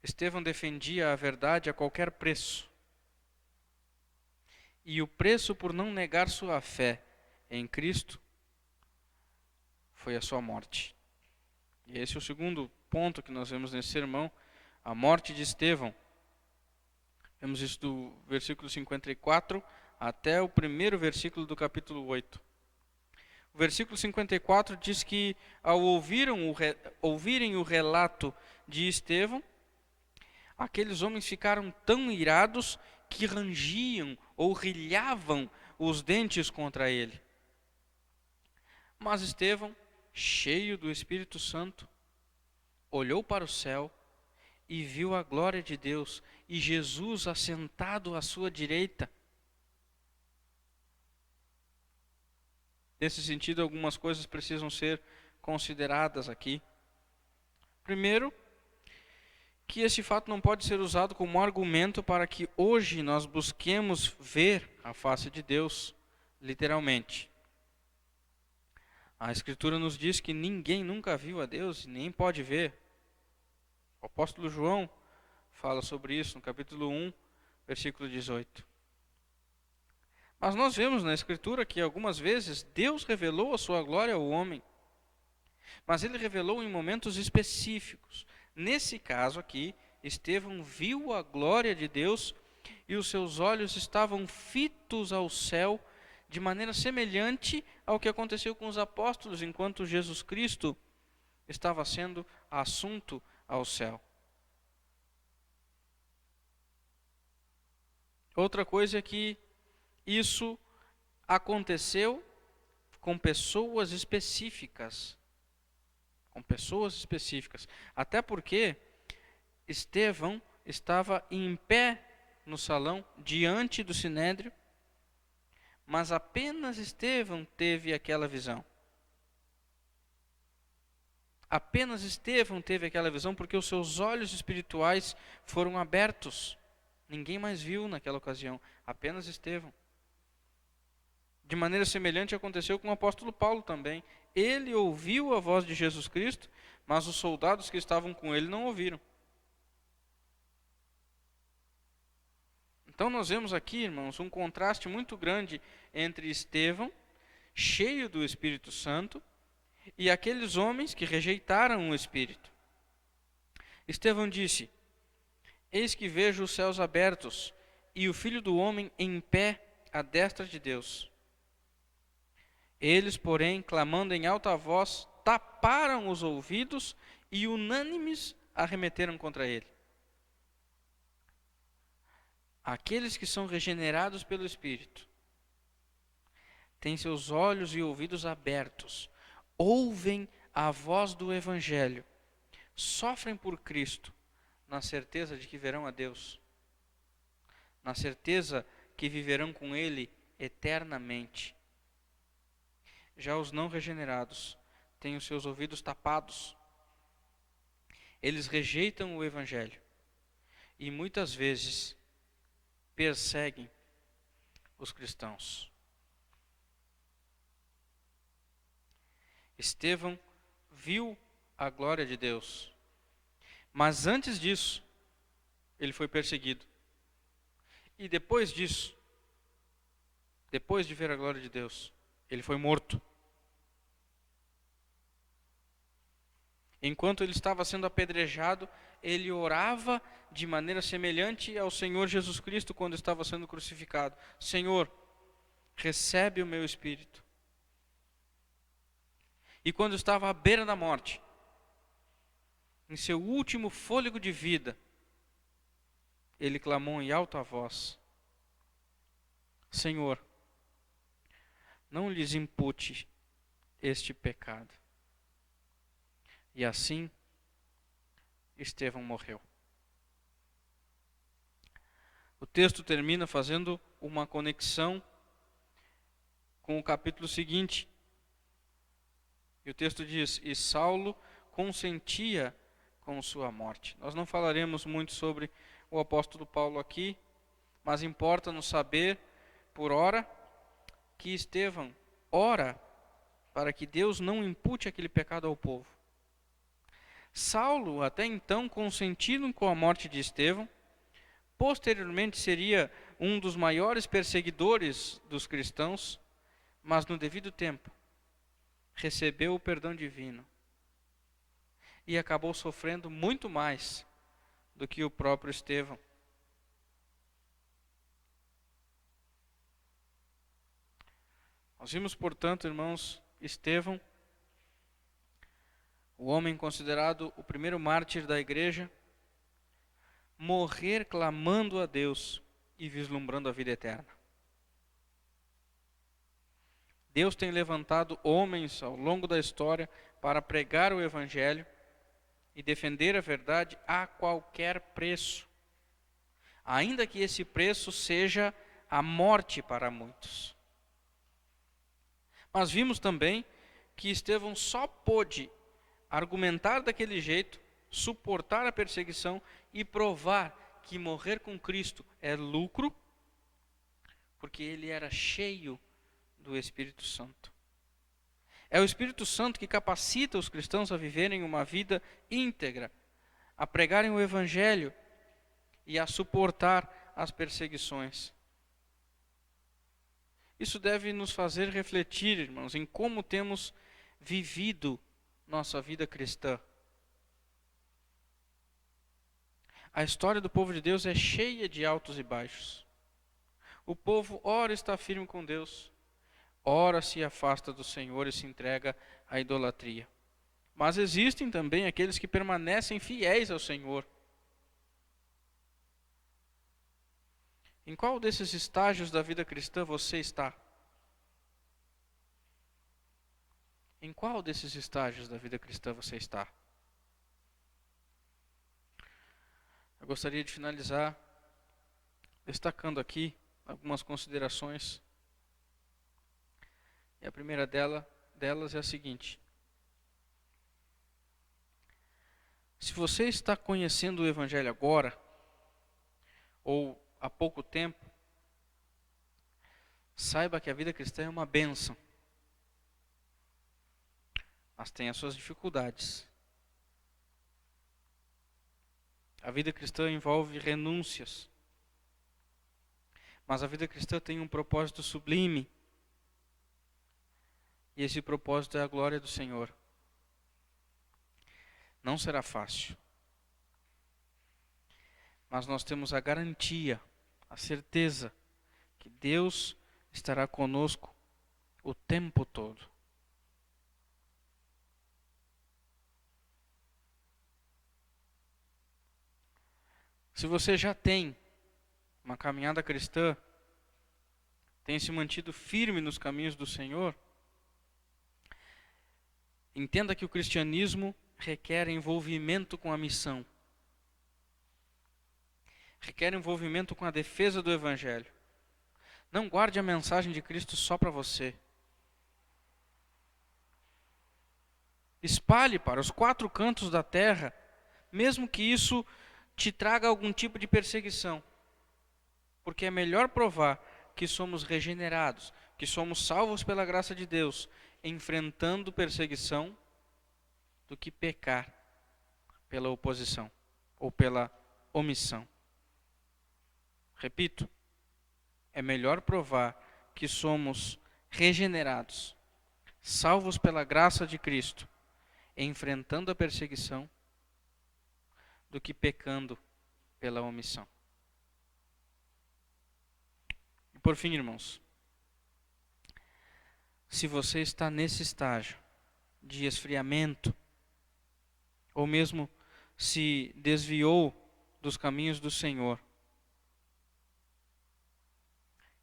Estevão defendia a verdade a qualquer preço. E o preço por não negar sua fé em Cristo foi a sua morte. E esse é o segundo ponto que nós vemos nesse sermão, a morte de Estevão. Vemos isso do versículo 54 até o primeiro versículo do capítulo 8. O versículo 54 diz que, ao ouvirem o relato de Estevão, aqueles homens ficaram tão irados que rangiam ou rilhavam os dentes contra ele. Mas Estevão, cheio do Espírito Santo, olhou para o céu e viu a glória de Deus e Jesus assentado à sua direita. Nesse sentido, algumas coisas precisam ser consideradas aqui. Primeiro, que esse fato não pode ser usado como argumento para que hoje nós busquemos ver a face de Deus, literalmente. A Escritura nos diz que ninguém nunca viu a Deus e nem pode ver. O apóstolo João fala sobre isso no capítulo 1, versículo 18. Mas nós vemos na Escritura que algumas vezes Deus revelou a sua glória ao homem, mas ele revelou em momentos específicos. Nesse caso aqui, Estevão viu a glória de Deus e os seus olhos estavam fitos ao céu, de maneira semelhante ao que aconteceu com os apóstolos enquanto Jesus Cristo estava sendo assunto ao céu. Outra coisa é que isso aconteceu com pessoas específicas. Até porque Estevão estava em pé no salão, diante do sinédrio, mas apenas Estevão teve aquela visão. Apenas Estevão teve aquela visão porque os seus olhos espirituais foram abertos. Ninguém mais viu naquela ocasião, apenas Estevão. De maneira semelhante aconteceu com o apóstolo Paulo também. Ele ouviu a voz de Jesus Cristo, mas os soldados que estavam com ele não ouviram. Então nós vemos aqui, irmãos, um contraste muito grande entre Estevão, cheio do Espírito Santo, e aqueles homens que rejeitaram o Espírito. Estevão disse: eis que vejo os céus abertos e o Filho do Homem em pé à destra de Deus. Eles, porém, clamando em alta voz, taparam os ouvidos e unânimes arremeteram contra ele. Aqueles que são regenerados pelo Espírito têm seus olhos e ouvidos abertos, ouvem a voz do Evangelho, sofrem por Cristo, na certeza de que verão a Deus, na certeza que viverão com Ele eternamente. Já os não regenerados têm os seus ouvidos tapados. Eles rejeitam o Evangelho e muitas vezes perseguem os cristãos. Estevão viu a glória de Deus, mas antes disso, ele foi perseguido. E depois disso, depois de ver a glória de Deus, ele foi morto. Enquanto ele estava sendo apedrejado, ele orava de maneira semelhante ao Senhor Jesus Cristo quando estava sendo crucificado: Senhor, recebe o meu espírito. E quando estava à beira da morte, em seu último fôlego de vida, ele clamou em alta voz: Senhor, não lhes impute este pecado. E assim, Estevão morreu. O texto termina fazendo uma conexão com o capítulo seguinte. E o texto diz: e Saulo consentia com sua morte. Nós não falaremos muito sobre o apóstolo Paulo aqui, mas importa-nos saber, por ora, que Estevão ora para que Deus não impute aquele pecado ao povo. Saulo, até então consentindo com a morte de Estevão, posteriormente seria um dos maiores perseguidores dos cristãos, mas no devido tempo recebeu o perdão divino e acabou sofrendo muito mais do que o próprio Estevão. Nós vimos, portanto, irmãos, Estevão, o homem considerado o primeiro mártir da igreja, morrer clamando a Deus e vislumbrando a vida eterna. Deus tem levantado homens ao longo da história para pregar o Evangelho e defender a verdade a qualquer preço, ainda que esse preço seja a morte para muitos. Mas vimos também que Estevão só pôde argumentar daquele jeito, suportar a perseguição e provar que morrer com Cristo é lucro, porque ele era cheio do Espírito Santo. É o Espírito Santo que capacita os cristãos a viverem uma vida íntegra, a pregarem o Evangelho e a suportar as perseguições. Isso deve nos fazer refletir, irmãos, em como temos vivido nossa vida cristã. A história do povo de Deus é cheia de altos e baixos. O povo ora está firme com Deus, ora se afasta do Senhor e se entrega à idolatria. Mas existem também aqueles que permanecem fiéis ao Senhor. Em qual desses estágios da vida cristã você está? Em qual desses estágios da vida cristã você está? Eu gostaria de finalizar destacando aqui algumas considerações. E a primeira delas é a seguinte: se você está conhecendo o Evangelho agora, ou há pouco tempo, saiba que a vida cristã é uma bênção, mas tem as suas dificuldades. A vida cristã envolve renúncias, mas a vida cristã tem um propósito sublime, e esse propósito é a glória do Senhor. Não será fácil, mas nós temos a garantia, a certeza que Deus estará conosco o tempo todo. Se você já tem uma caminhada cristã, tem se mantido firme nos caminhos do Senhor, entenda que o cristianismo requer envolvimento com a missão. Requer envolvimento com a defesa do Evangelho. Não guarde a mensagem de Cristo só para você. Espalhe para os 4 cantos da terra, mesmo que isso te traga algum tipo de perseguição. Porque é melhor provar que somos regenerados, que somos salvos pela graça de Deus, enfrentando perseguição, do que pecar pela oposição ou pela omissão. Repito, é melhor provar que somos regenerados, salvos pela graça de Cristo, enfrentando a perseguição, do que pecando pela omissão. E por fim, irmãos, se você está nesse estágio de esfriamento, ou mesmo se desviou dos caminhos do Senhor,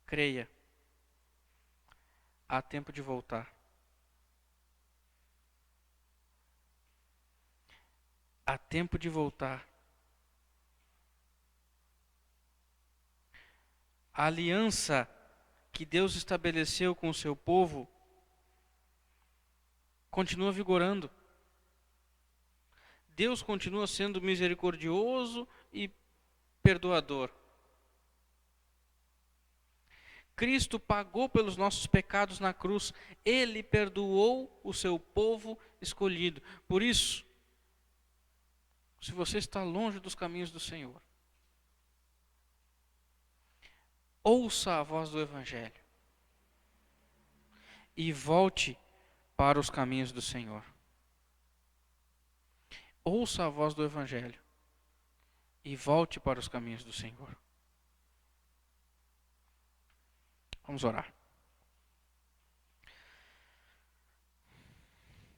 creia, há tempo de voltar. Há tempo de voltar. A aliança que Deus estabeleceu com o seu povo continua vigorando. Deus continua sendo misericordioso e perdoador. Cristo pagou pelos nossos pecados na cruz. Ele perdoou o seu povo escolhido. Por isso, se você está longe dos caminhos do Senhor, ouça a voz do Evangelho e volte para os caminhos do Senhor. Ouça a voz do Evangelho e volte para os caminhos do Senhor. Vamos orar.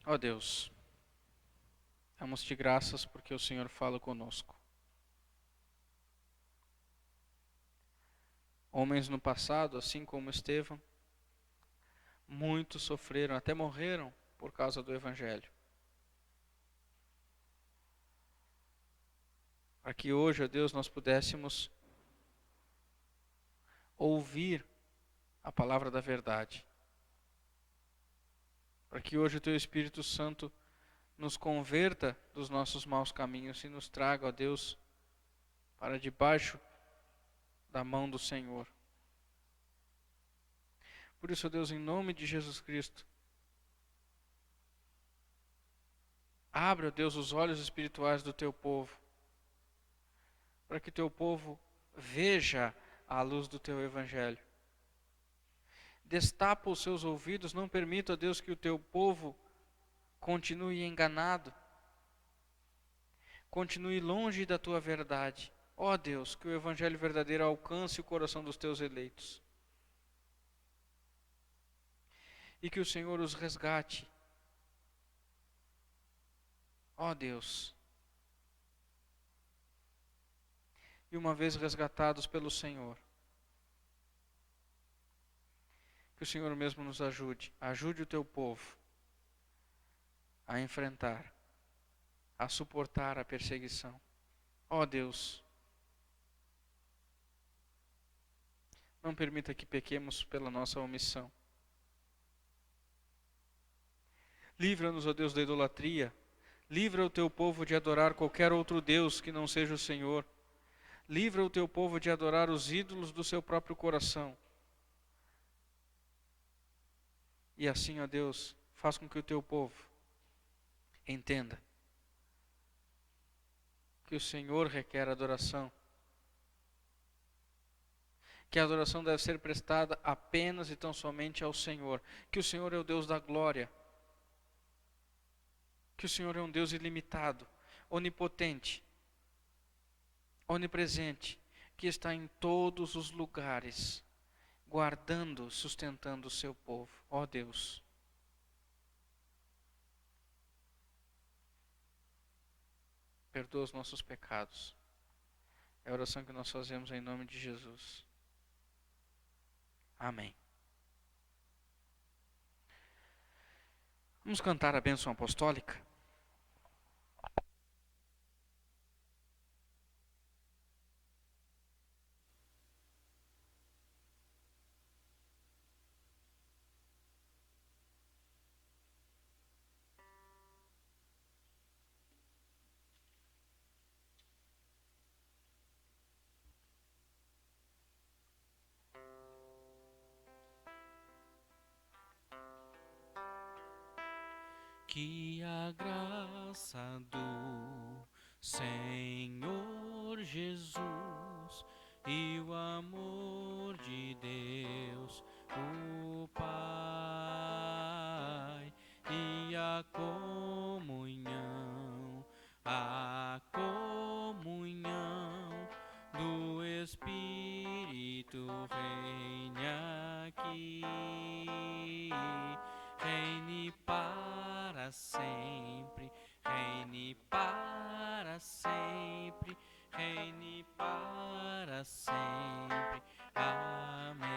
Ó Deus, damos-te graças porque o Senhor fala conosco. Homens no passado, assim como Estevão, muitos sofreram, até morreram por causa do Evangelho. Para que hoje, ó Deus, nós pudéssemos ouvir a palavra da verdade para que hoje o Teu Espírito Santo nos converta dos nossos maus caminhos e nos traga, ó Deus, para debaixo da mão do Senhor. Por isso, ó Deus, em nome de Jesus Cristo, abre, ó Deus, os olhos espirituais do Teu povo, para que Teu povo veja a luz do Teu Evangelho. Destapa os seus ouvidos, não permita, ó Deus, que o Teu povo continue enganado, continue longe da Tua verdade. Ó Deus, que o Evangelho verdadeiro alcance o coração dos Teus eleitos. E que o Senhor os resgate. Ó Deus. E uma vez resgatados pelo Senhor, que o Senhor mesmo nos ajude. Ajude o Teu povo a enfrentar, a suportar a perseguição. Ó Deus, não permita que pequemos pela nossa omissão. Livra-nos, ó Deus, da idolatria. Livra o Teu povo de adorar qualquer outro Deus que não seja o Senhor. Livra o Teu povo de adorar os ídolos do seu próprio coração. E assim, ó Deus, faz com que o Teu povo entenda que o Senhor requer adoração. Que a adoração deve ser prestada apenas e tão somente ao Senhor. Que o Senhor é o Deus da glória. Que o Senhor é um Deus ilimitado, onipotente, onipresente, que está em todos os lugares, guardando, sustentando o seu povo. Ó Deus, perdoa os nossos pecados. É a oração que nós fazemos em nome de Jesus. Amém. Vamos cantar a bênção apostólica? Que a graça do Senhor Jesus e o amor de Deus, o Pai, e a comunhão do Espírito reine aqui, reine para sempre, reine para sempre, reine para sempre. Amém.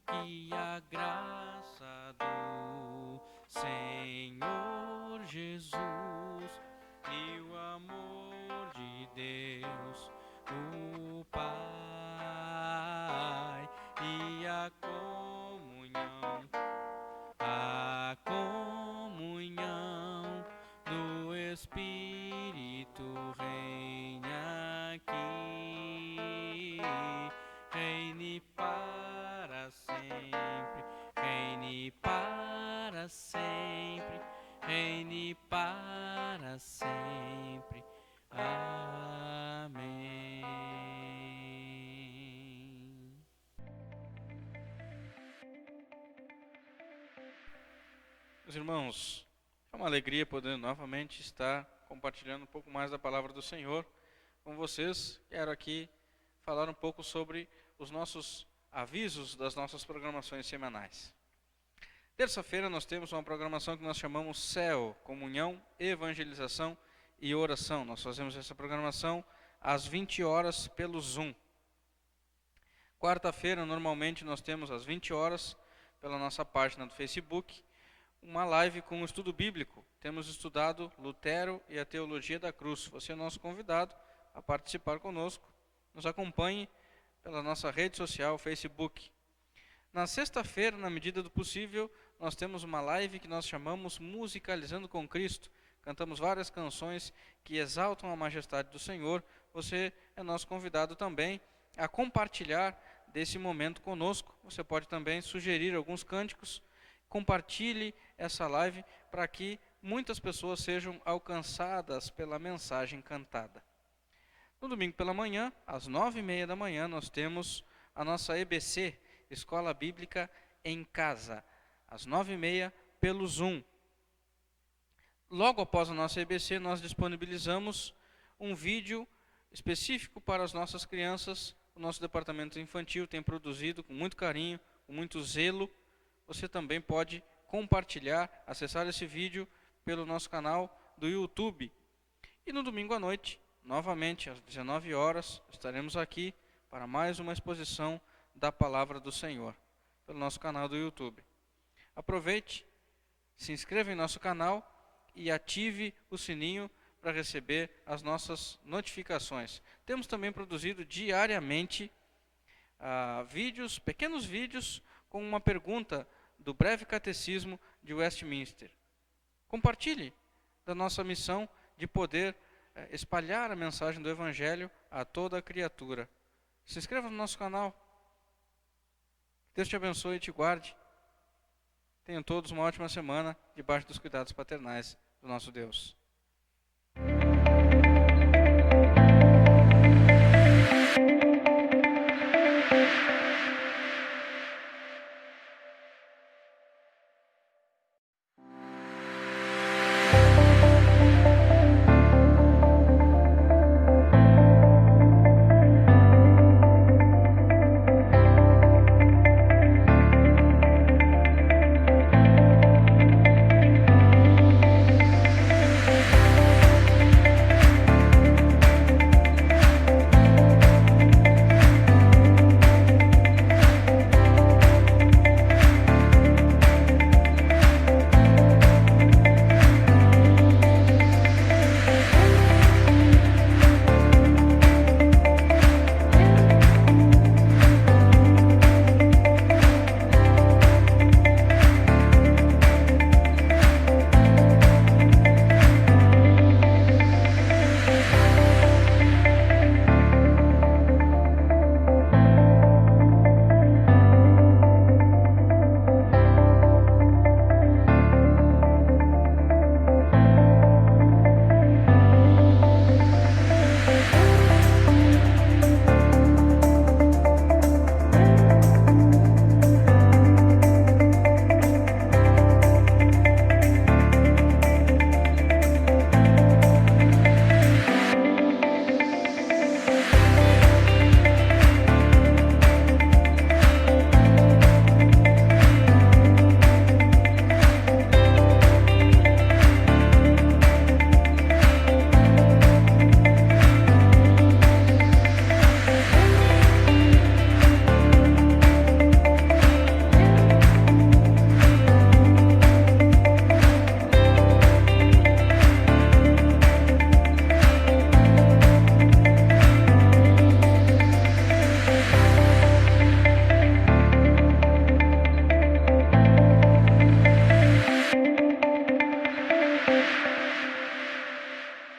Que a graça do Senhor Jesus e o amor de Deus, o Pai, e a comunhão do Espírito reine aqui, reine para sempre, reine para sempre, reine para sempre. Amém. Meus irmãos, é uma alegria poder novamente estar compartilhando um pouco mais da palavra do Senhor com vocês. Quero aqui falar um pouco sobre os nossos avisos das nossas programações semanais. Terça-feira nós temos uma programação que nós chamamos CEL, Comunhão, Evangelização e Oração. Nós fazemos essa programação às 20 horas pelo Zoom. Quarta-feira, normalmente, nós temos às 20 horas, pela nossa página do Facebook, uma live com um estudo bíblico. Temos estudado Lutero e a Teologia da Cruz. Você é nosso convidado a participar conosco. Nos acompanhe pela nossa rede social, Facebook. Na sexta-feira, na medida do possível, nós temos uma live que nós chamamos Musicalizando com Cristo. Cantamos várias canções que exaltam a majestade do Senhor. Você é nosso convidado também a compartilhar desse momento conosco. Você pode também sugerir alguns cânticos. Compartilhe essa live para que muitas pessoas sejam alcançadas pela mensagem cantada. No domingo pela manhã, às 9h30 da manhã, nós temos a nossa EBC, Escola Bíblica em Casa, às 9h30 pelo Zoom. Logo após a nossa EBC, nós disponibilizamos um vídeo específico para as nossas crianças. O nosso departamento infantil tem produzido com muito carinho, com muito zelo. Você também pode compartilhar, acessar esse vídeo pelo nosso canal do YouTube. E no domingo à noite, novamente às 19 horas, estaremos aqui para mais uma exposição da Palavra do Senhor, pelo nosso canal do YouTube. Aproveite, se inscreva em nosso canal e ative o sininho para receber as nossas notificações. Temos também produzido diariamente vídeos, pequenos vídeos, com uma pergunta do breve catecismo de Westminster. Compartilhe da nossa missão de poder espalhar a mensagem do Evangelho a toda a criatura. Se inscreva no nosso canal. Deus te abençoe e te guarde. Tenham todos uma ótima semana debaixo dos cuidados paternais do nosso Deus.